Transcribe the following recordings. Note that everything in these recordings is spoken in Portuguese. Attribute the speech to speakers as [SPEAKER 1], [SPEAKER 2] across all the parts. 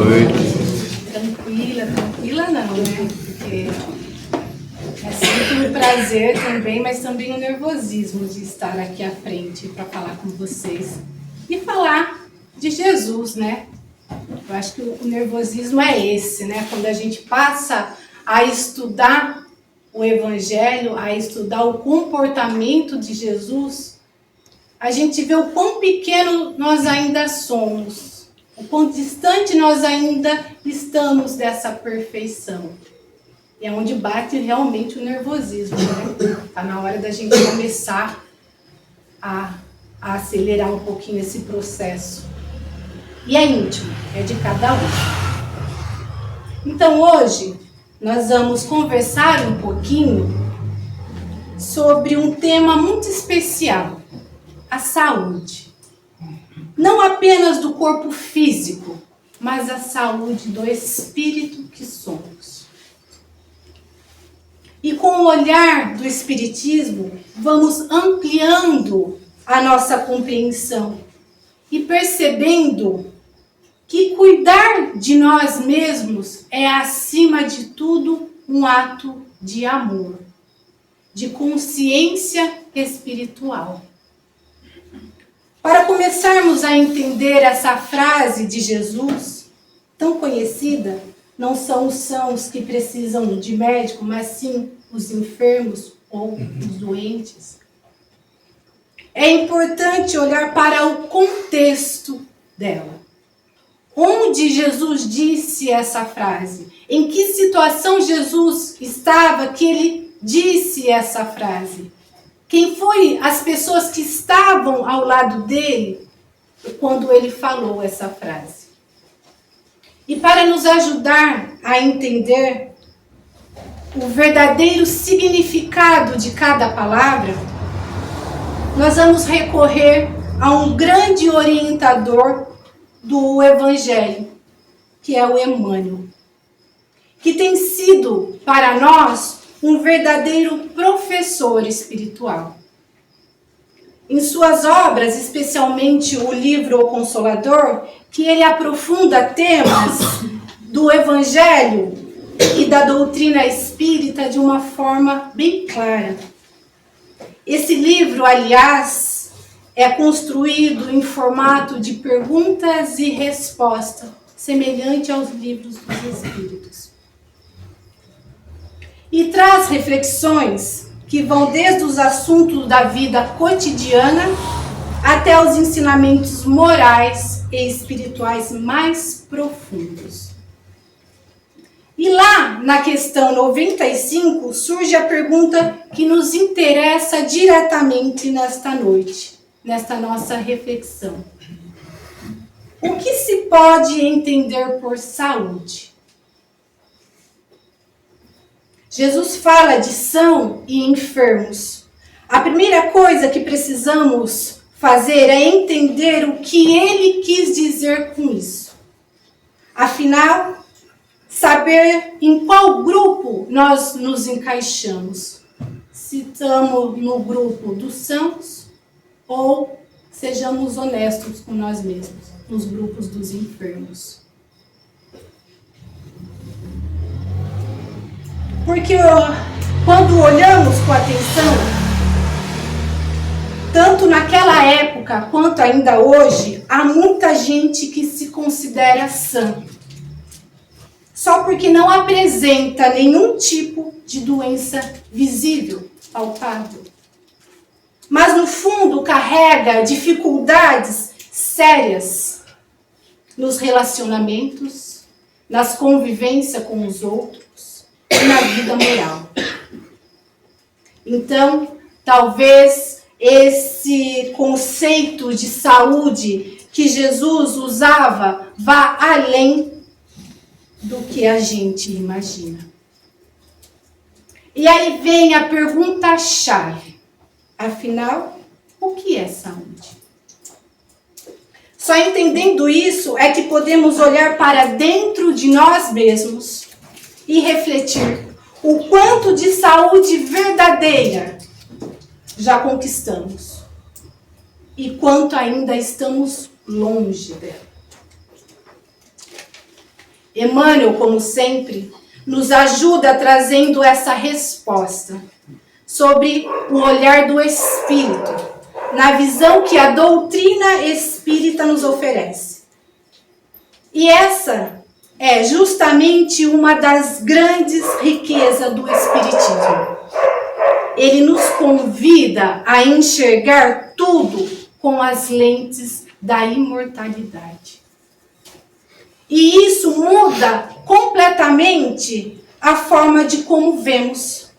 [SPEAKER 1] noite.
[SPEAKER 2] Tranquila não, né? Porque é sempre um prazer também, mas também um nervosismo de estar aqui à frente para falar com vocês. E falar de Jesus, né? Eu acho que o nervosismo é esse, né? Quando a gente passa a estudar o Evangelho, a estudar o comportamento de Jesus, a gente vê o quão pequeno nós ainda somos, o quão distante nós ainda estamos dessa perfeição. E é onde bate realmente o nervosismo, né? Está na hora da gente começar a acelerar um pouquinho esse processo. E é íntimo, é de cada um. Então hoje nós vamos conversar um pouquinho sobre um tema muito especial, a saúde. Não apenas do corpo físico, mas a saúde do espírito que somos. E com o olhar do Espiritismo, vamos ampliando a nossa compreensão e percebendo que cuidar de nós mesmos é, acima de tudo, um ato de amor, de consciência espiritual. Para começarmos a entender essa frase de Jesus, tão conhecida, não são os sãos que precisam de médico, mas sim os enfermos ou os doentes. É importante olhar para o contexto dela. Onde Jesus disse essa frase? Em que situação Jesus estava que ele disse essa frase? Quem foi as pessoas que estavam ao lado dele quando ele falou essa frase? E para nos ajudar a entender o verdadeiro significado de cada palavra, nós vamos recorrer a um grande orientador do Evangelho, que é o Emmanuel, que tem sido para nós um verdadeiro professor espiritual. Em suas obras, especialmente o livro O Consolador, que ele aprofunda temas do Evangelho e da doutrina espírita de uma forma bem clara. Esse livro, aliás, é construído em formato de perguntas e respostas, semelhante aos livros dos Espíritos. E traz reflexões que vão desde os assuntos da vida cotidiana até os ensinamentos morais e espirituais mais profundos. E lá, na questão 95, surge a pergunta que nos interessa diretamente nesta noite, nesta nossa reflexão. O que se pode entender por saúde? Jesus fala de são e enfermos. A primeira coisa que precisamos fazer é entender o que ele quis dizer com isso. Afinal, saber em qual grupo nós nos encaixamos. Se estamos no grupo dos sãos ou sejamos honestos com nós mesmos, nos grupos dos enfermos. Porque quando olhamos com atenção, tanto naquela época quanto ainda hoje, há muita gente que se considera sã, só porque não apresenta nenhum tipo de doença visível, palpável. Mas no fundo carrega dificuldades sérias nos relacionamentos, nas convivências com os outros e na vida moral. Então, talvez esse conceito de saúde que Jesus usava vá além do que a gente imagina. E aí vem a pergunta-chave. Afinal, o que é saúde? Só entendendo isso é que podemos olhar para dentro de nós mesmos e refletir o quanto de saúde verdadeira já conquistamos e quanto ainda estamos longe dela. Emmanuel, como sempre, nos ajuda trazendo essa resposta sobre o olhar do Espírito, na visão que a doutrina espírita nos oferece. E essa é justamente uma das grandes riquezas do Espiritismo. Ele nos convida a enxergar tudo com as lentes da imortalidade. E isso muda completamente a forma de como vemos,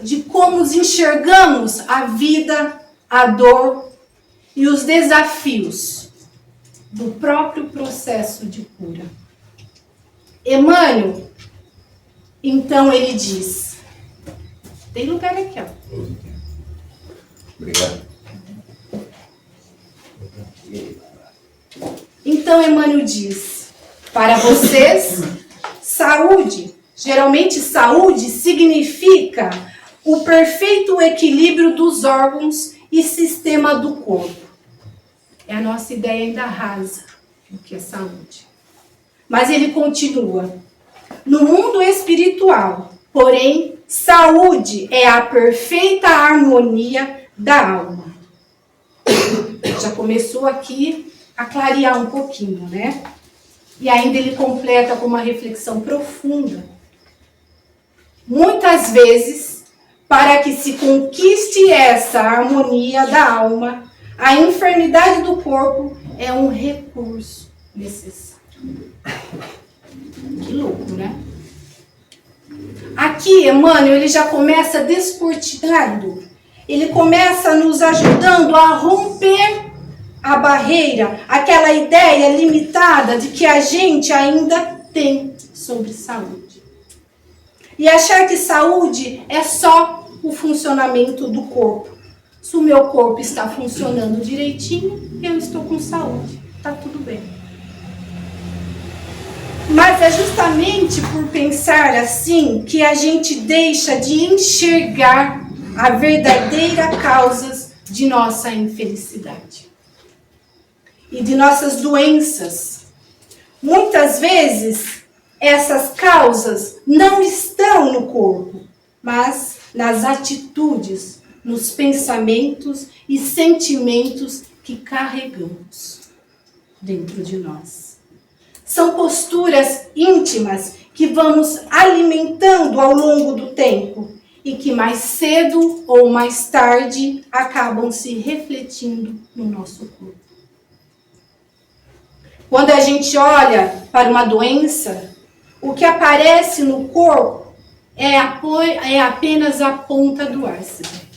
[SPEAKER 2] de como enxergamos a vida, a dor e os desafios do próprio processo de cura. Emmanuel, então, ele diz, tem lugar aqui, ó.
[SPEAKER 1] Obrigado.
[SPEAKER 2] Então, Emmanuel diz, para vocês, saúde, geralmente saúde significa o perfeito equilíbrio dos órgãos e sistema do corpo. É a nossa ideia ainda rasa do que é saúde. Mas ele continua. No mundo espiritual, porém, saúde é a perfeita harmonia da alma. Já começou aqui a clarear um pouquinho, né? E ainda ele completa com uma reflexão profunda. Muitas vezes, para que se conquiste essa harmonia da alma, a enfermidade do corpo é um recurso necessário. Que louco, né? Aqui, Emmanuel, ele já começa descortinando. Ele começa nos ajudando a romper a barreira, aquela ideia limitada de que a gente ainda tem sobre saúde. E achar que saúde é só o funcionamento do corpo. Se o meu corpo está funcionando direitinho, eu estou com saúde. Está tudo bem. Mas é justamente por pensar assim que a gente deixa de enxergar a verdadeira causa de nossa infelicidade e de nossas doenças. Muitas vezes, essas causas não estão no corpo, mas nas atitudes, nos pensamentos e sentimentos que carregamos dentro de nós. São posturas íntimas que vamos alimentando ao longo do tempo e que mais cedo ou mais tarde acabam se refletindo no nosso corpo. Quando a gente olha para uma doença, o que aparece no corpo é apenas a ponta do iceberg.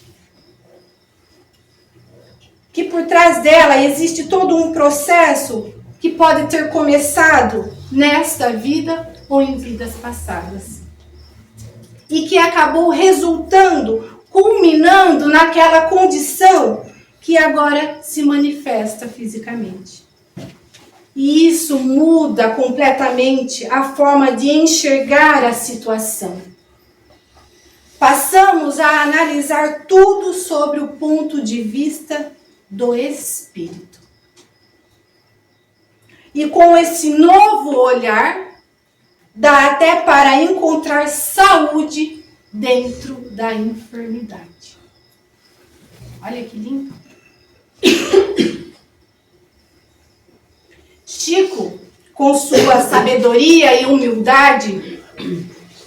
[SPEAKER 2] Que por trás dela existe todo um processo que pode ter começado nesta vida ou em vidas passadas. E que acabou resultando, culminando naquela condição que agora se manifesta fisicamente. E isso muda completamente a forma de enxergar a situação. Passamos a analisar tudo sobre o ponto de vista do espírito. E com esse novo olhar, dá até para encontrar saúde dentro da enfermidade. Olha que lindo. Chico, com sua sabedoria e humildade,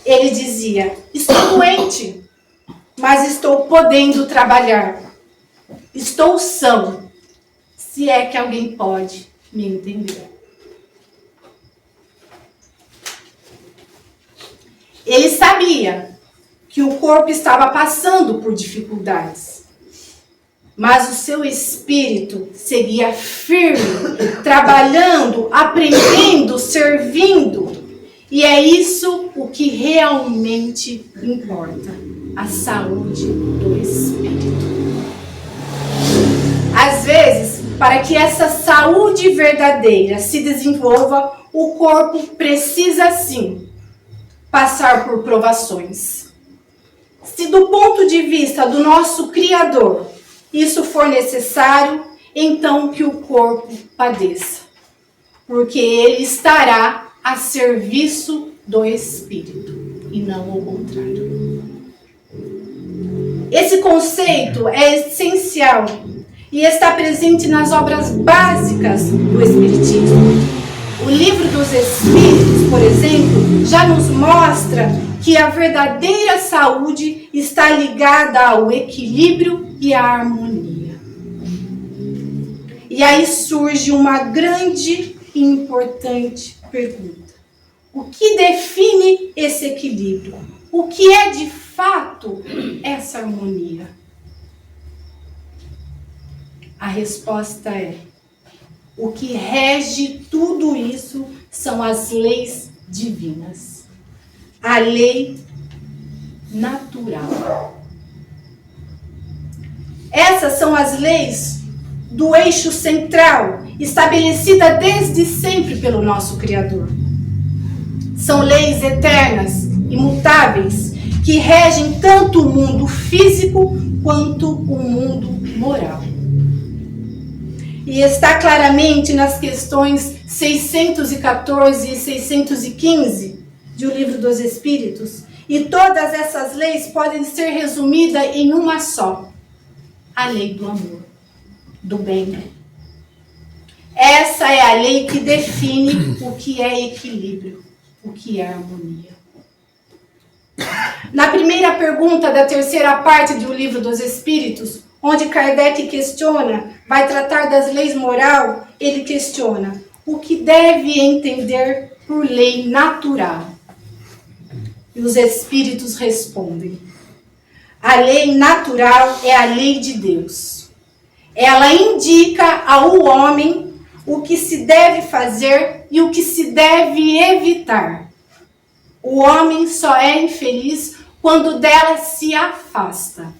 [SPEAKER 2] ele dizia: estou doente, mas estou podendo trabalhar. Estou são, se é que alguém pode me entender. Ele sabia que o corpo estava passando por dificuldades, mas o seu espírito seguia firme, trabalhando, aprendendo, servindo. E é isso o que realmente importa, a saúde do espírito. Às vezes, para que essa saúde verdadeira se desenvolva, o corpo precisa sim passar por provações. Se do ponto de vista do nosso Criador isso for necessário, então que o corpo padeça, porque ele estará a serviço do Espírito, e não ao contrário. Esse conceito é essencial e está presente nas obras básicas do Espiritismo. O Livro dos Espíritos, por exemplo, já nos mostra que a verdadeira saúde está ligada ao equilíbrio e à harmonia. E aí surge uma grande e importante pergunta. O que define esse equilíbrio? O que é de fato essa harmonia? A resposta é: o que rege tudo isso são as leis divinas. A lei natural. Essas são as leis do eixo central, estabelecida desde sempre pelo nosso Criador. São leis eternas, imutáveis, que regem tanto o mundo físico quanto o mundo moral. E está claramente nas questões 614 e 615 do Livro dos Espíritos. E todas essas leis podem ser resumidas em uma só: a lei do amor, do bem. Essa é a lei que define o que é equilíbrio, o que é harmonia. Na primeira pergunta da terceira parte do Livro dos Espíritos, onde Kardec questiona, vai tratar das leis moral, ele questiona: o que deve entender por lei natural? E os Espíritos respondem: a lei natural é a lei de Deus. Ela indica ao homem o que se deve fazer e o que se deve evitar. O homem só é infeliz quando dela se afasta.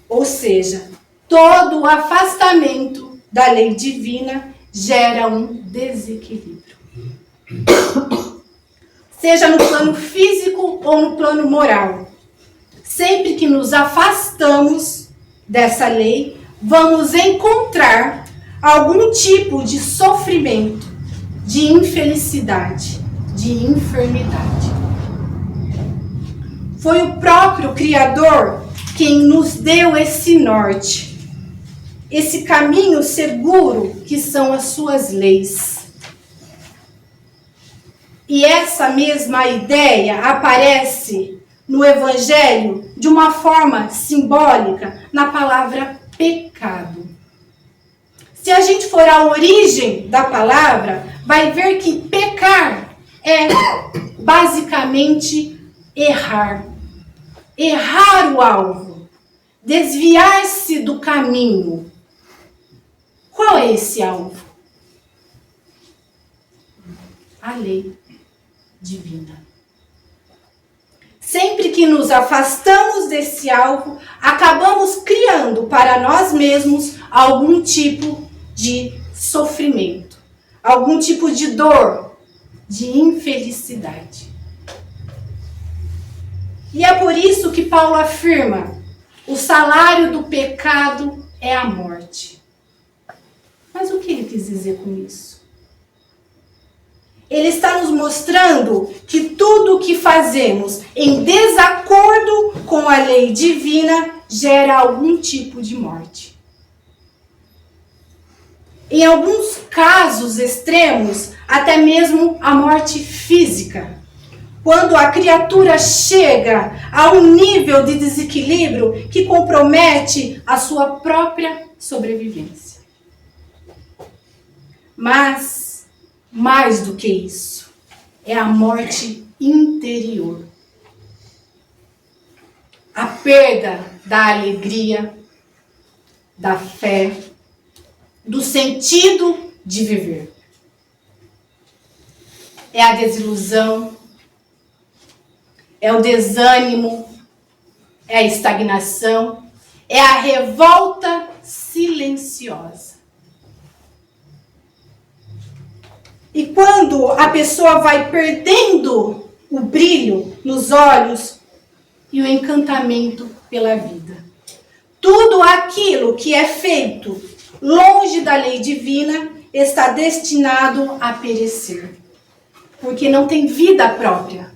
[SPEAKER 2] Ou seja, todo o afastamento da lei divina gera um desequilíbrio. Seja no plano físico ou no plano moral. Sempre que nos afastamos dessa lei, vamos encontrar algum tipo de sofrimento, de infelicidade, de enfermidade. Foi o próprio Criador quem nos deu esse norte, esse caminho seguro que são as suas leis. E essa mesma ideia aparece no Evangelho de uma forma simbólica na palavra pecado. Se a gente for à origem da palavra, vai ver que pecar é basicamente errar. Errar o alvo, desviar-se do caminho. Qual é esse alvo? A lei divina. Sempre que nos afastamos desse alvo, acabamos criando para nós mesmos algum tipo de sofrimento, algum tipo de dor, de infelicidade. E é por isso que Paulo afirma: o salário do pecado é a morte. Mas o que ele quis dizer com isso? Ele está nos mostrando que tudo o que fazemos em desacordo com a lei divina gera algum tipo de morte. Em alguns casos extremos, até mesmo a morte física. Quando a criatura chega a um nível de desequilíbrio que compromete a sua própria sobrevivência. Mas, mais do que isso, é a morte interior. A perda da alegria, da fé, do sentido de viver. É a desilusão, é o desânimo, é a estagnação, é a revolta silenciosa. E quando a pessoa vai perdendo o brilho nos olhos e o encantamento pela vida, tudo aquilo que é feito longe da lei divina está destinado a perecer. porque não tem vida própria.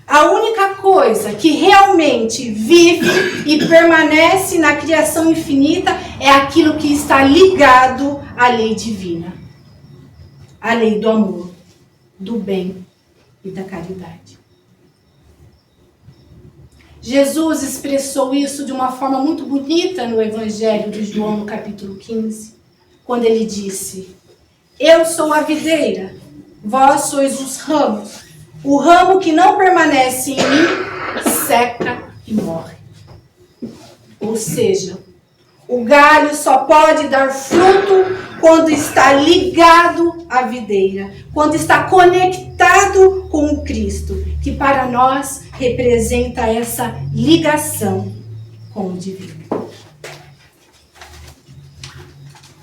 [SPEAKER 2] A única coisa que realmente vive e permanece na criação infinita é aquilo que está ligado à lei divina. A lei do amor, do bem e da caridade. Jesus expressou isso de uma forma muito bonita no Evangelho de João, no capítulo 15, quando ele disse: eu sou a videira, vós sois os ramos. O ramo que não permanece em mim, seca e morre. Ou seja, o galho só pode dar fruto quando está ligado à videira, quando está conectado com o Cristo, que para nós representa essa ligação com o divino.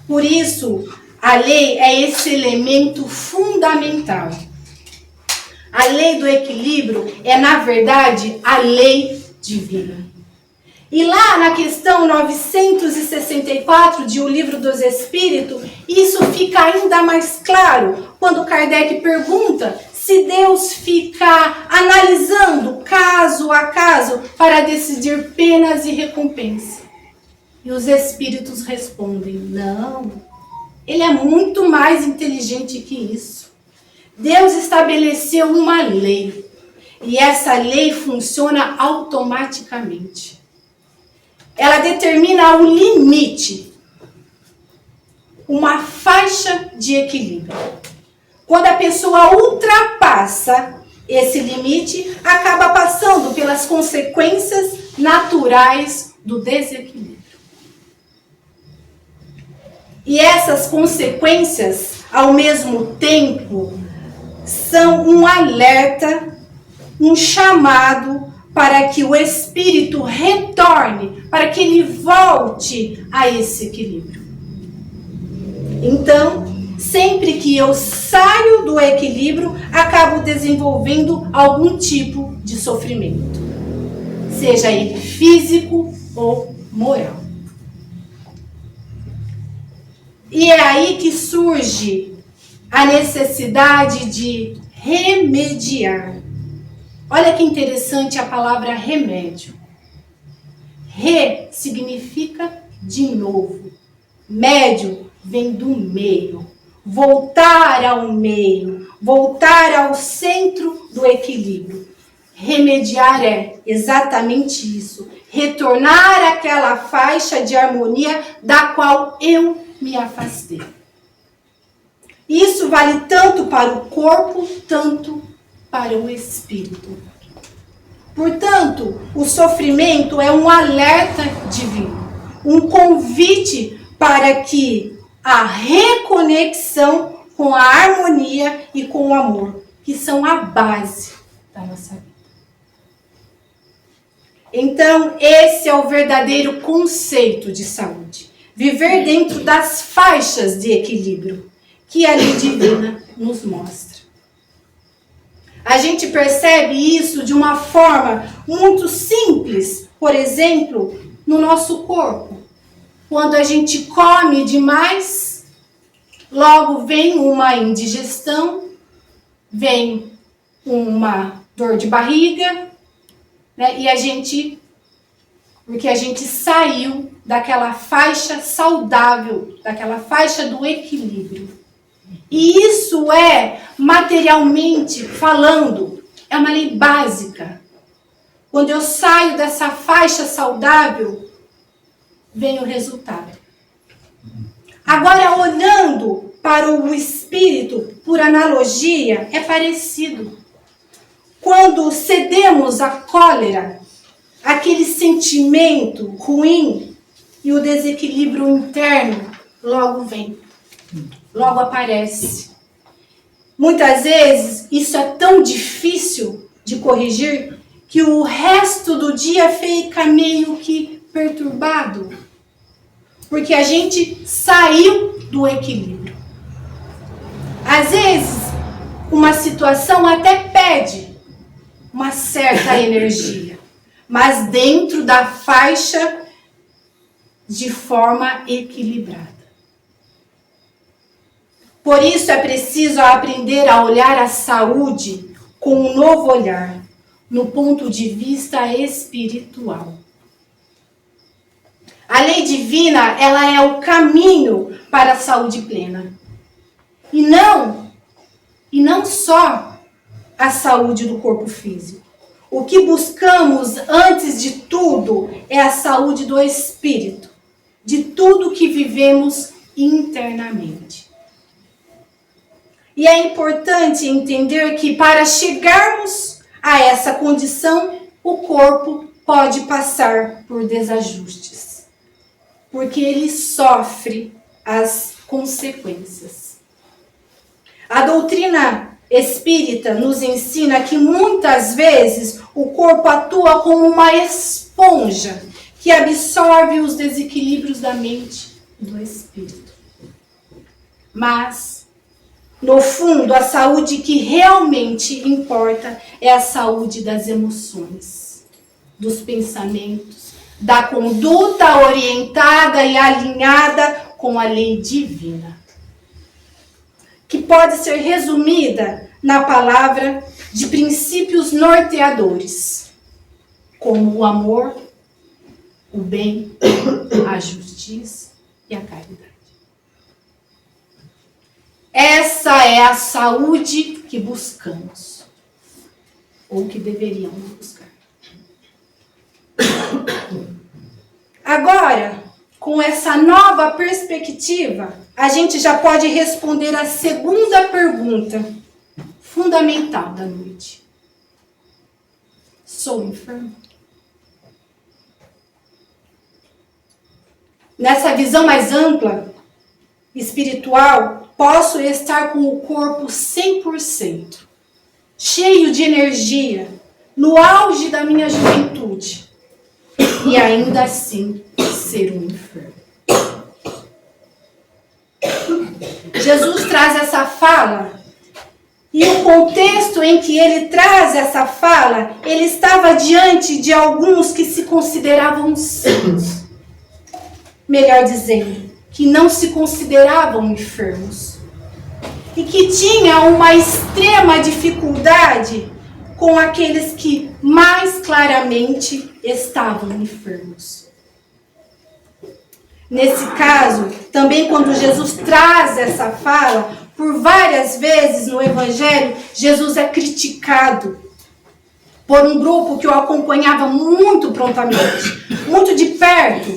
[SPEAKER 2] Por isso, a lei é esse elemento fundamental. A lei do equilíbrio é, na verdade, a lei divina. E lá na questão 964 de O Livro dos Espíritos, isso fica ainda mais claro, quando Kardec pergunta se Deus fica analisando caso a caso para decidir penas e recompensa. E os Espíritos respondem: não, ele é muito mais inteligente que isso. Deus estabeleceu uma lei, e essa lei funciona automaticamente. Ela determina um limite, uma faixa de equilíbrio. Quando a pessoa ultrapassa esse limite, acaba passando pelas consequências naturais do desequilíbrio. E essas consequências, ao mesmo tempo, são um alerta, um chamado para que o espírito retorne, para que ele volte a esse equilíbrio. Então, sempre que eu saio do equilíbrio, acabo desenvolvendo algum tipo de sofrimento, seja ele físico ou moral. E é aí que surge a necessidade de remediar. Olha que interessante a palavra remédio. Re significa de novo. Médio vem do meio. Voltar ao meio. Voltar ao centro do equilíbrio. Remediar é exatamente isso. Retornar àquela faixa de harmonia da qual eu me afastei. Isso vale tanto para o corpo, tanto para o espírito. Portanto, o sofrimento é um alerta divino, um convite para que a reconexão com a harmonia e com o amor, que são a base da nossa vida. Então, esse é o verdadeiro conceito de saúde. Viver dentro das faixas de equilíbrio que a lei divina nos mostra. A gente percebe isso de uma forma muito simples, por exemplo, no nosso corpo. Quando a gente come demais, logo vem uma indigestão, vem uma dor de barriga, né? Porque a gente saiu daquela faixa saudável, daquela faixa do equilíbrio. E isso é, materialmente falando, é uma lei básica. Quando eu saio dessa faixa saudável, vem o resultado. Agora, olhando para o espírito, por analogia, é parecido. Quando cedemos à cólera, aquele sentimento ruim e o desequilíbrio interno logo vem. Logo aparece. Muitas vezes isso é tão difícil de corrigir que o resto do dia fica meio que perturbado. Porque a gente saiu do equilíbrio. Às vezes, uma situação até pede uma certa energia, mas dentro da faixa de forma equilibrada. Por isso é preciso aprender a olhar a saúde com um novo olhar, no ponto de vista espiritual. A lei divina, ela é o caminho para a saúde plena. E não só a saúde do corpo físico. O que buscamos antes de tudo é a saúde do espírito, de tudo que vivemos internamente. E é importante entender que para chegarmos a essa condição, o corpo pode passar por desajustes, porque ele sofre as consequências. A doutrina espírita nos ensina que muitas vezes o corpo atua como uma esponja que absorve os desequilíbrios da mente e do espírito. Mas, no fundo, a saúde que realmente importa é a saúde das emoções, dos pensamentos, da conduta orientada e alinhada com a lei divina, que pode ser resumida na palavra de princípios norteadores, como o amor, o bem, a justiça e a caridade. Essa é a saúde que buscamos, ou que deveríamos buscar. Agora, com essa nova perspectiva, a gente já pode responder a segunda pergunta fundamental da noite. Sou enfermo? Nessa visão mais ampla, espiritual, posso estar com o corpo 100%, cheio de energia, no auge da minha juventude, e ainda assim ser um enfermo. Jesus traz essa fala, e o contexto em que ele traz essa fala, ele estava diante de alguns que se consideravam sãos. Melhor dizendo, que não se consideravam enfermos. E que tinha uma extrema dificuldade com aqueles que mais claramente estavam enfermos. Nesse caso, também quando Jesus traz essa fala, por várias vezes no Evangelho, Jesus é criticado por um grupo que o acompanhava muito prontamente, muito de perto,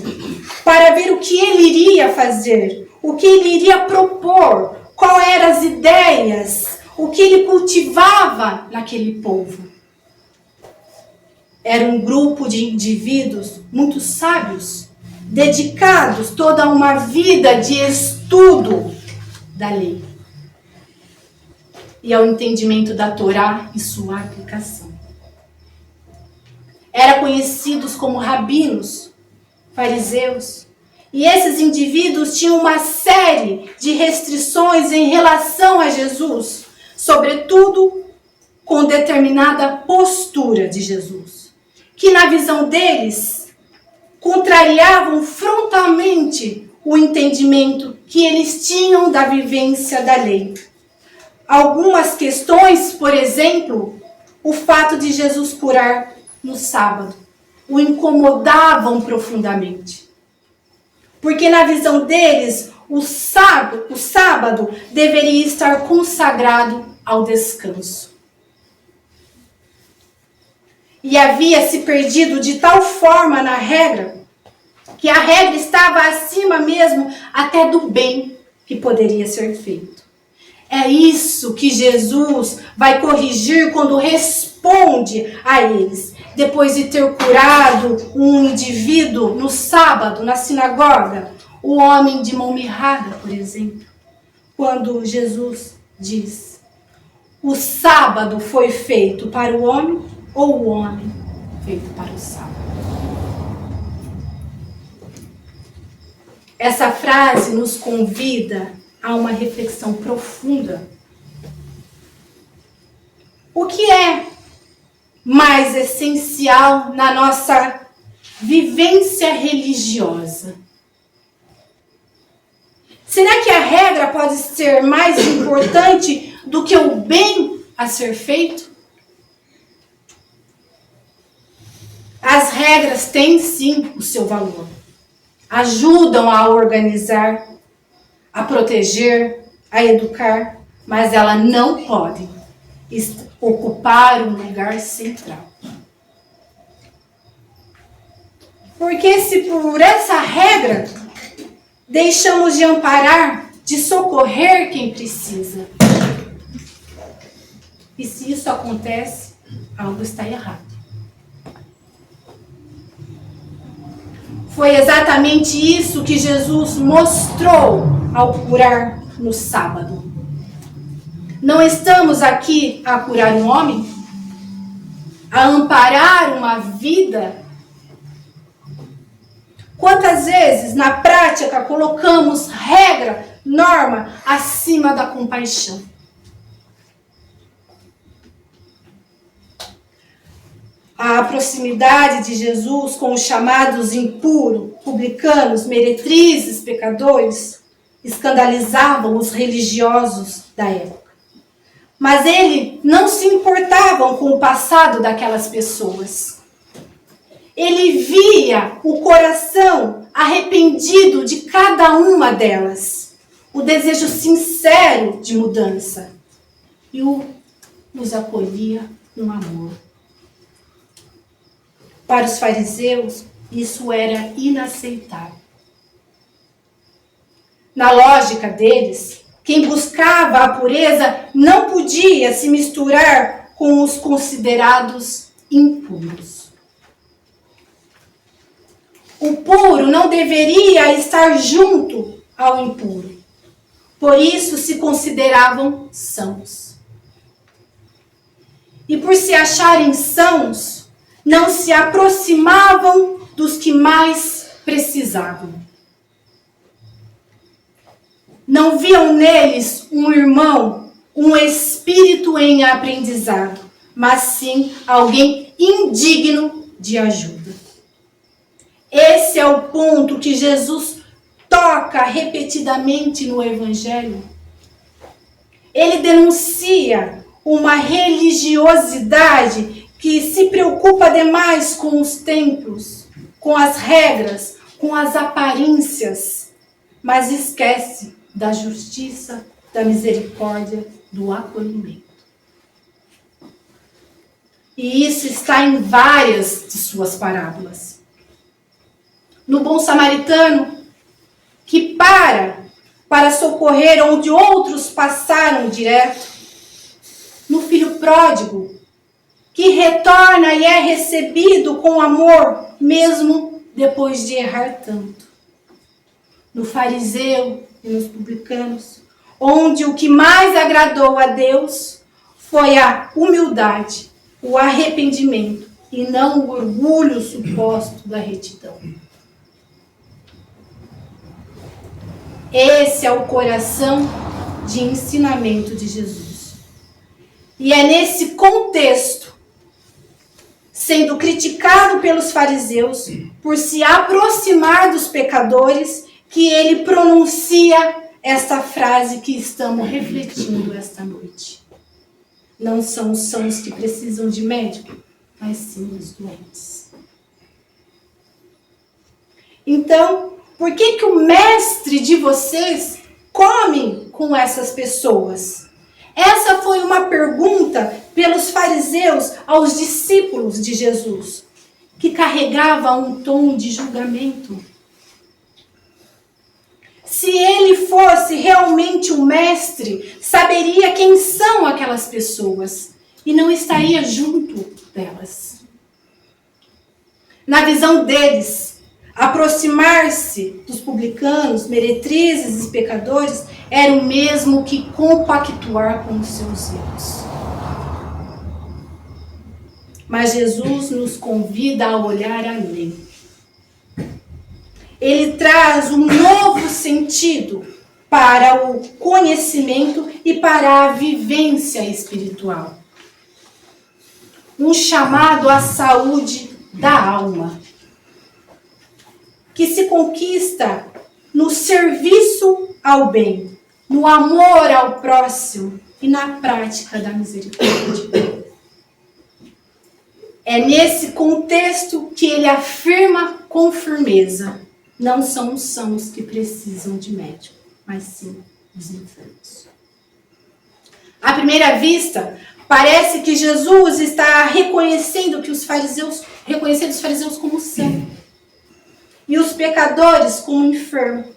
[SPEAKER 2] para ver o que ele iria fazer, o que ele iria propor, quais eram as ideias, o que ele cultivava naquele povo. Era um grupo de indivíduos muito sábios, dedicados toda uma vida de estudo da lei e ao entendimento da Torá e sua aplicação. Eram conhecidos como rabinos, fariseus, e esses indivíduos tinham uma série de restrições em relação a Jesus, sobretudo com determinada postura de Jesus, que na visão deles contrariavam frontalmente o entendimento que eles tinham da vivência da lei. Algumas questões, por exemplo, o fato de Jesus curar no sábado, o incomodavam profundamente. Porque na visão deles, o sábado deveria estar consagrado ao descanso. E havia se perdido de tal forma na regra, que a regra estava acima mesmo até do bem que poderia ser feito. É isso que Jesus vai corrigir quando responde a eles. Depois de ter curado um indivíduo no sábado, na sinagoga, o homem de mão mirrada, por exemplo, quando Jesus diz: o sábado foi feito para o homem ou o homem feito para o sábado? Essa frase nos convida a uma reflexão profunda. O que é mais essencial na nossa vivência religiosa? Será que a regra pode ser mais importante do que o bem a ser feito? As regras têm sim o seu valor. Ajudam a organizar, a proteger, a educar, mas elas não podem ocupar um lugar central. Porque se por essa regra deixamos de amparar, de socorrer quem precisa, e se isso acontece, algo está errado. Foi exatamente isso que Jesus mostrou ao curar no sábado. Não estamos aqui a curar um homem, a amparar uma vida. Quantas vezes, na prática, colocamos regra, norma, acima da compaixão? A proximidade de Jesus com os chamados impuros, publicanos, meretrizes, pecadores, escandalizavam os religiosos da época. Mas ele não se importava com o passado daquelas pessoas. Ele via o coração arrependido de cada uma delas, o desejo sincero de mudança, e os acolhia com amor. Para os fariseus, isso era inaceitável. Na lógica deles, quem buscava a pureza não podia se misturar com os considerados impuros. O puro não deveria estar junto ao impuro. Por isso se consideravam sãos. E por se acharem sãos, não se aproximavam dos que mais precisavam. Não viam neles um irmão, um espírito em aprendizado, mas sim alguém indigno de ajuda. Esse é o ponto que Jesus toca repetidamente no Evangelho. Ele denuncia uma religiosidade que se preocupa demais com os templos, com as regras, com as aparências, mas esquece da justiça, da misericórdia, do acolhimento. E isso está em várias de suas parábolas. No bom samaritano, que para socorrer onde outros passaram direto. No filho pródigo, que retorna e é recebido com amor, mesmo depois de errar tanto. No fariseu e nos publicanos, onde o que mais agradou a Deus foi a humildade, o arrependimento, e não o orgulho suposto da retidão. Esse é o coração de ensinamento de Jesus. E é nesse contexto, sendo criticado pelos fariseus por se aproximar dos pecadores, que ele pronuncia esta frase que estamos refletindo esta noite. Não são os sãos que precisam de médico, mas sim os doentes. Então, por que o mestre de vocês come com essas pessoas? Essa foi uma pergunta pelos fariseus aos discípulos de Jesus, que carregava um tom de julgamento. Se ele fosse realmente o mestre, saberia quem são aquelas pessoas e não estaria junto delas. Na visão deles, aproximar-se dos publicanos, meretrizes e pecadores era o mesmo que compactuar com os seus erros. Mas Jesus nos convida a olhar além. Ele traz um novo sentido para o conhecimento e para a vivência espiritual. Um chamado à saúde da alma, que se conquista no serviço ao bem, no amor ao próximo e na prática da misericórdia. É nesse contexto que ele afirma com firmeza: não são os sãos que precisam de médico, mas sim os enfermos. À primeira vista, parece que Jesus está reconhecendo os fariseus como sãos e os pecadores como enfermos.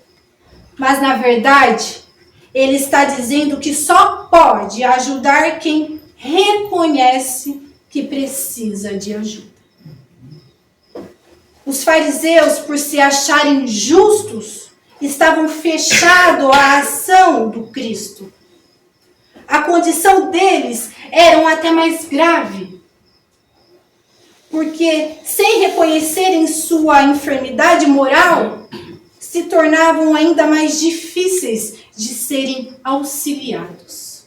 [SPEAKER 2] Mas, na verdade, ele está dizendo que só pode ajudar quem reconhece que precisa de ajuda. Os fariseus, por se acharem justos, estavam fechados à ação do Cristo. A condição deles era até mais grave, porque sem reconhecerem sua enfermidade moral, se tornavam ainda mais difíceis de serem auxiliados.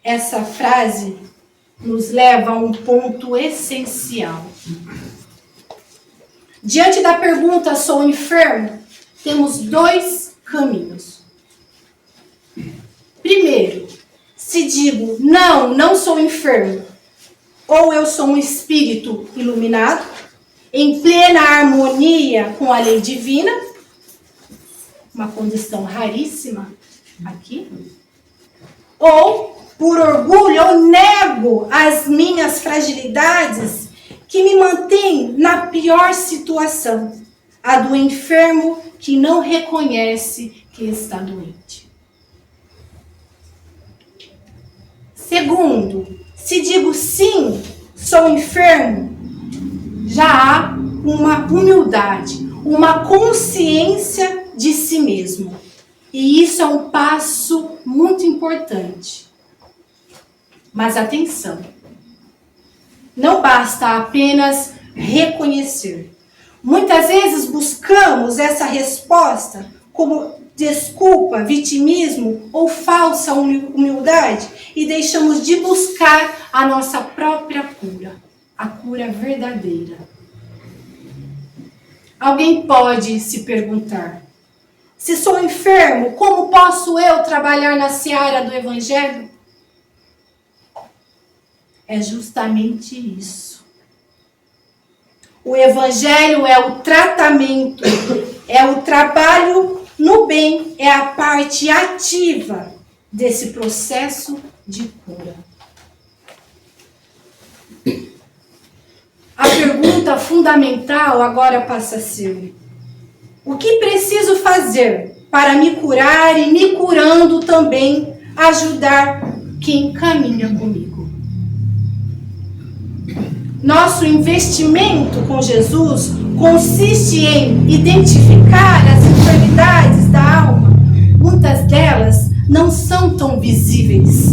[SPEAKER 2] Essa frase nos leva a um ponto essencial. Diante da pergunta, sou enfermo? Temos dois caminhos. Primeiro, se digo, não sou enfermo, ou eu sou um espírito iluminado, em plena harmonia com a lei divina, uma condição raríssima aqui, ou, por orgulho, eu nego as minhas fragilidades que me mantêm na pior situação, a do enfermo que não reconhece que está doente. Segundo, se digo sim, sou enfermo, já há uma humildade, uma consciência de si mesmo. E isso é um passo muito importante. Mas atenção, não basta apenas reconhecer. Muitas vezes buscamos essa resposta como desculpa, vitimismo ou falsa humildade e deixamos de buscar a nossa própria cura, a cura verdadeira. Alguém pode se perguntar: se sou enfermo, como posso eu trabalhar na seara do Evangelho? É justamente isso. O Evangelho é o tratamento, é o trabalho no bem, é a parte ativa desse processo de cura. A pergunta fundamental agora passa a ser: o que preciso fazer para me curar e, me curando também, ajudar quem caminha comigo? Nosso investimento com Jesus consiste em identificar as enfermidades da alma. Muitas delas não são tão visíveis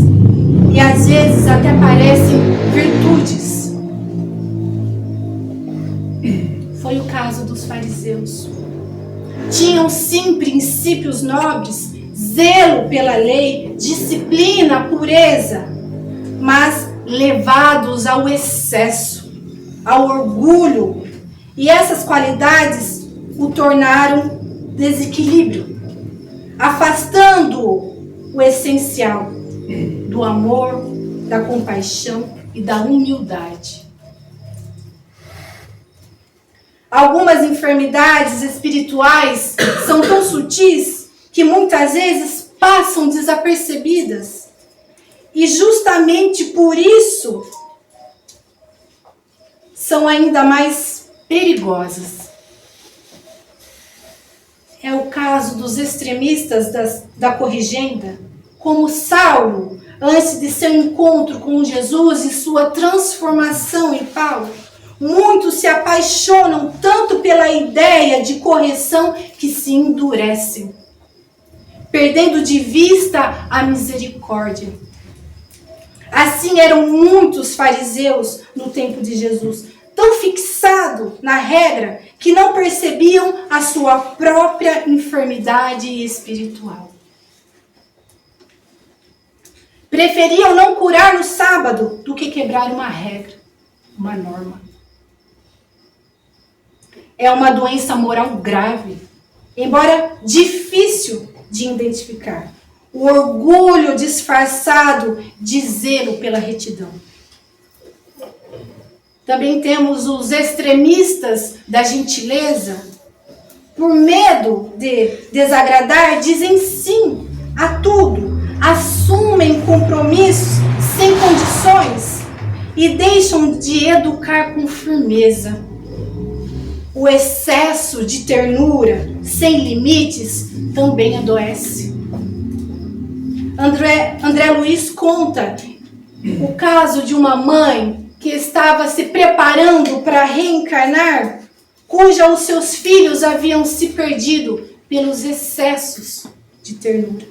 [SPEAKER 2] e às vezes até parecem virtudes. Foi o caso dos fariseus. Tinham sim princípios nobres, zelo pela lei, disciplina, pureza, mas levados ao excesso, ao orgulho, e essas qualidades o tornaram desequilíbrio, afastando o essencial do amor, da compaixão e da humildade. Algumas enfermidades espirituais são tão sutis que muitas vezes passam desapercebidas. E justamente por isso são ainda mais perigosas. É o caso dos extremistas da corrigenda, como Saulo, antes de seu encontro com Jesus e sua transformação em Paulo. Muitos se apaixonam tanto pela ideia de correção que se endurecem, perdendo de vista a misericórdia. Assim eram muitos fariseus no tempo de Jesus, tão fixados na regra que não percebiam a sua própria enfermidade espiritual. Preferiam não curar no sábado do que quebrar uma regra, uma norma. é uma doença moral grave, embora difícil de identificar. O orgulho disfarçado de zelo pela retidão. Também temos os extremistas da gentileza. Por medo de desagradar, dizem sim a tudo, assumem compromissos sem condições e deixam de educar com firmeza. O excesso de ternura sem limites também adoece. André Luiz conta o caso de uma mãe que estava se preparando para reencarnar, cuja os seus filhos haviam se perdido pelos excessos de ternura.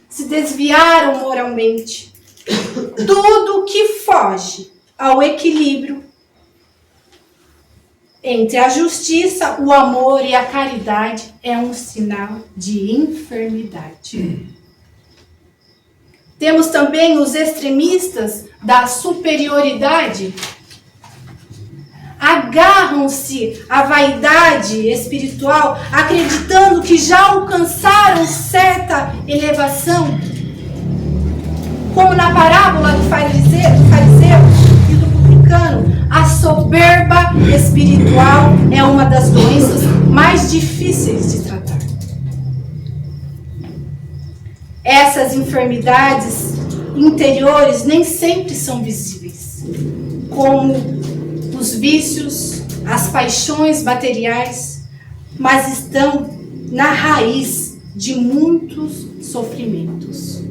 [SPEAKER 2] Se desviaram moralmente. Tudo que foge ao equilíbrio entre a justiça, o amor e a caridade é um sinal de enfermidade. Temos também os extremistas da superioridade. Agarram-se à vaidade espiritual, acreditando que já alcançaram certa elevação. Como na parábola do fariseu e do publicano, a soberba espiritual é uma das doenças mais difíceis de tratar. Essas enfermidades interiores nem sempre são visíveis, como os vícios, as paixões materiais, mas estão na raiz de muitos sofrimentos.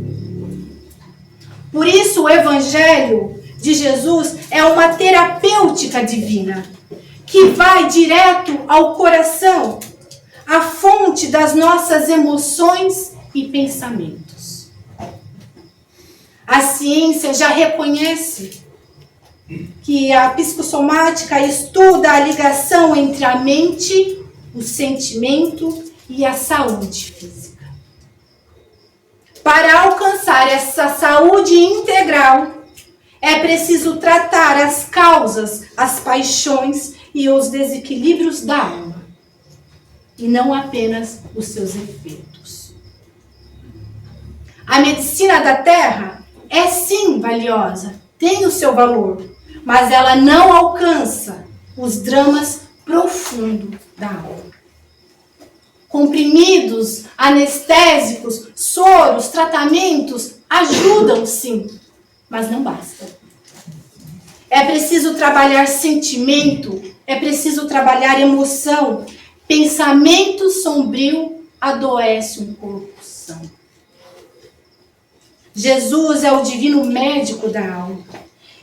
[SPEAKER 2] Por isso, o Evangelho de Jesus é uma terapêutica divina, que vai direto ao coração, à fonte das nossas emoções e pensamentos. A ciência já reconhece que a psicossomática estuda a ligação entre a mente, o sentimento e a saúde física. Para alcançar essa saúde integral, é preciso tratar as causas, as paixões e os desequilíbrios da alma, e não apenas os seus efeitos. A medicina da terra é sim valiosa, tem o seu valor, mas ela não alcança os dramas profundos da alma. Comprimidos, anestésicos, soros, tratamentos ajudam sim, mas não basta. É preciso trabalhar sentimento, é preciso trabalhar emoção. Pensamento sombrio adoece um corpo são. Jesus é o divino médico da alma.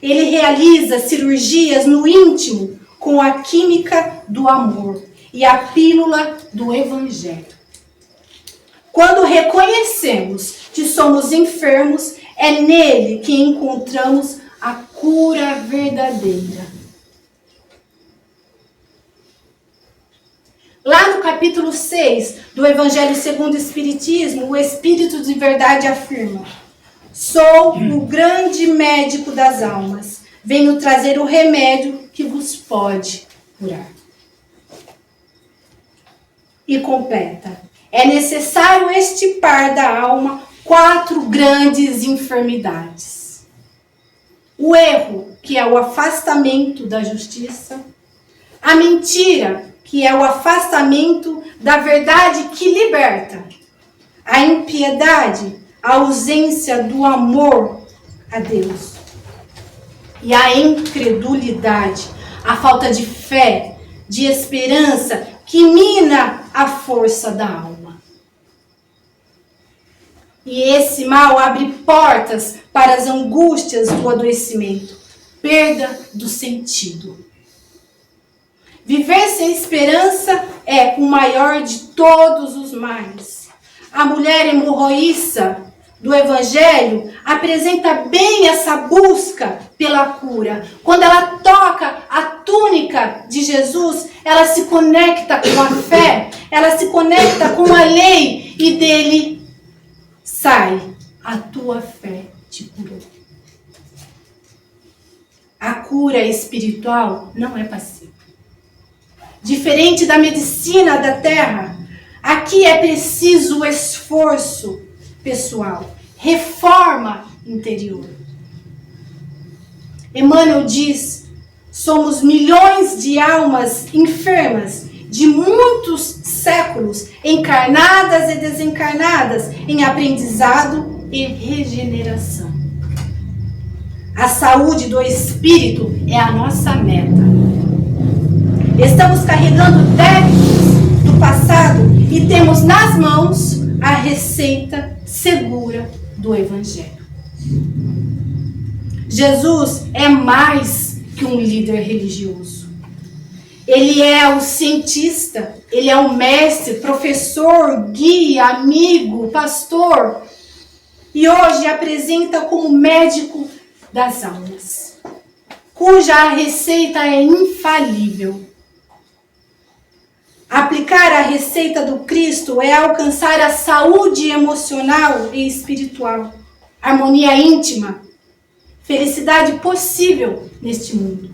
[SPEAKER 2] Ele realiza cirurgias no íntimo com a química do amor e a pílula do Evangelho. Quando reconhecemos que somos enfermos, é nele que encontramos a cura verdadeira. Lá no capítulo 6 do Evangelho segundo o Espiritismo, o Espírito de Verdade afirma: sou o grande médico das almas. Venho trazer o remédio que vos pode curar. E completa: é necessário extirpar da alma 4 grandes enfermidades. O erro, que é o afastamento da justiça. A mentira, que é o afastamento da verdade que liberta. A impiedade, a ausência do amor a Deus. E a incredulidade, a falta de fé, de esperança, que mina a força da alma. E esse mal abre portas para as angústias do adoecimento, perda do sentido. Viver sem esperança é o maior de todos os males. A mulher hemorroíça do Evangelho apresenta bem essa busca pela cura. Quando ela toca a túnica de Jesus, ela se conecta com a fé, ela se conecta com a lei e dele sai: a tua fé te curou. A cura espiritual não é passiva. Diferente da medicina da terra, aqui é preciso esforço pessoal, reforma interior. Emmanuel diz: somos milhões de almas enfermas de muitos séculos, encarnadas e desencarnadas, em aprendizado e regeneração. A saúde do espírito é a nossa meta. Estamos carregando débitos do passado e temos nas mãos a receita segura do Evangelho. Jesus é mais que um líder religioso. Ele é o cientista, ele é o mestre, professor, guia, amigo, pastor. E hoje apresenta como médico das almas, cuja receita é infalível. Aplicar a receita do Cristo é alcançar a saúde emocional e espiritual, harmonia íntima, felicidade possível neste mundo.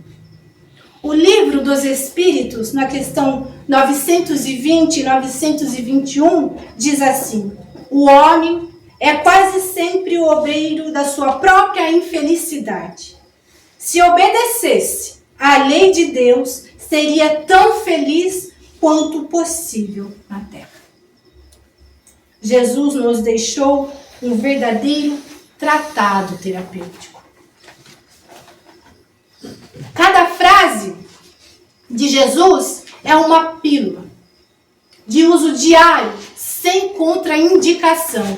[SPEAKER 2] O Livro dos Espíritos, na questão 920 e 921, diz assim: o homem é quase sempre o obreiro da sua própria infelicidade. Se obedecesse à lei de Deus, seria tão feliz quanto possível na terra. Jesus nos deixou um verdadeiro tratado terapêutico. Cada frase de Jesus é uma pílula de uso diário, sem contraindicação.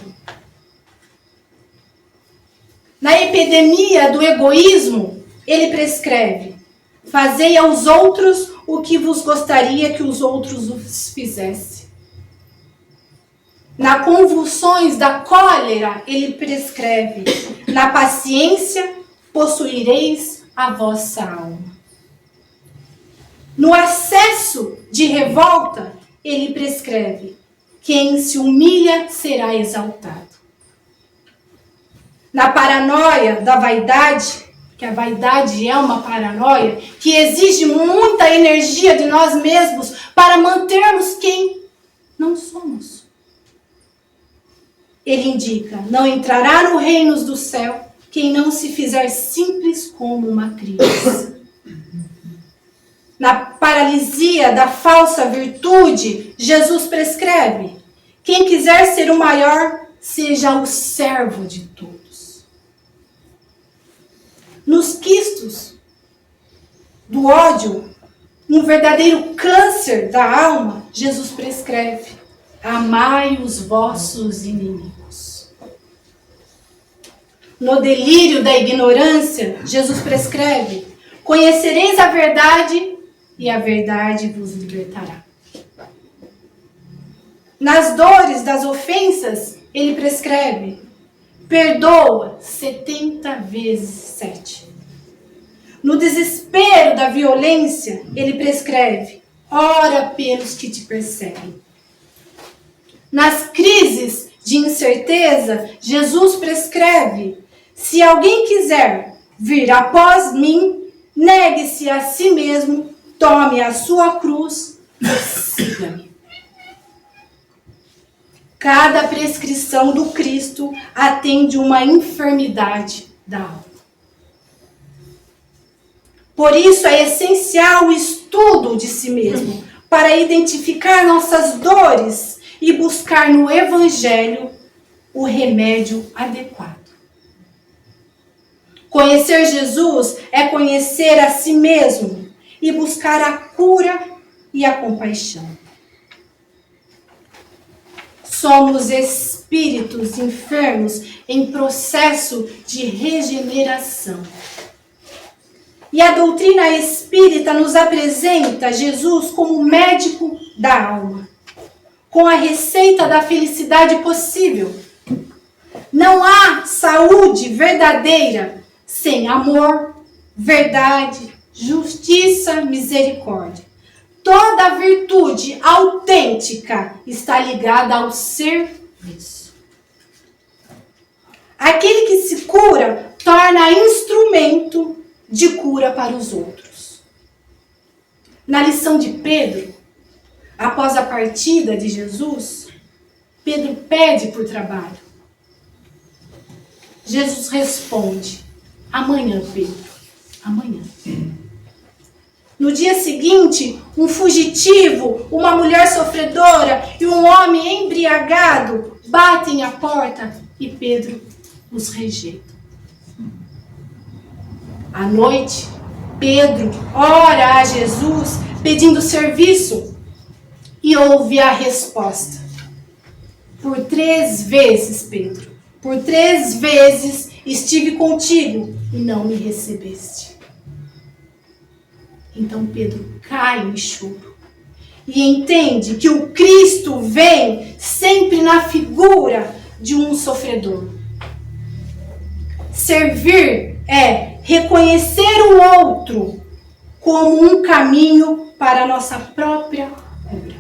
[SPEAKER 2] Na epidemia do egoísmo, ele prescreve: fazei aos outros o que vos gostaria que os outros os fizessem. Na convulsões da cólera, ele prescreve: na paciência possuireis a vossa alma. No acesso de revolta, ele prescreve: quem se humilha será exaltado. Na paranoia da vaidade, que a vaidade é uma paranoia que exige muita energia de nós mesmos para mantermos quem não somos. Ele indica: não entrará no reino do céu quem não se fizer simples como uma criança. Na paralisia da falsa virtude, Jesus prescreve: quem quiser ser o maior, seja o servo de todos. Nos quistos do ódio, um verdadeiro câncer da alma, Jesus prescreve: amai os vossos inimigos. No delírio da ignorância, Jesus prescreve: conhecereis a verdade e a verdade vos libertará. Nas dores das ofensas, ele prescreve: perdoa 70 vezes 7. No desespero da violência, ele prescreve: ora pelos que te perseguem. Nas crises de incerteza, Jesus prescreve: se alguém quiser vir após mim, negue-se a si mesmo, tome a sua cruz e siga-me. Cada prescrição do Cristo atende uma enfermidade da alma. Por isso é essencial o estudo de si mesmo, para identificar nossas dores e buscar no Evangelho o remédio adequado. Conhecer Jesus é conhecer a si mesmo e buscar a cura e a compaixão. Somos espíritos enfermos em processo de regeneração. E a doutrina espírita nos apresenta Jesus como médico da alma, com a receita da felicidade possível. Não há saúde verdadeira sem amor, verdade, justiça, misericórdia. Toda virtude autêntica está ligada ao serviço. Aquele que se cura torna instrumento de cura para os outros. Na lição de Pedro, após a partida de Jesus, Pedro pede por trabalho. Jesus responde: amanhã, Pedro, amanhã. No dia seguinte, um fugitivo, uma mulher sofredora e um homem embriagado batem à porta e Pedro os rejeita. À noite, Pedro ora a Jesus pedindo serviço e ouve a resposta: por 3 vezes, Pedro, por 3 vezes estive contigo e não me recebeste. Então Pedro cai em choro e entende que o Cristo vem sempre na figura de um sofredor. Servir é reconhecer o outro como um caminho para a nossa própria cura.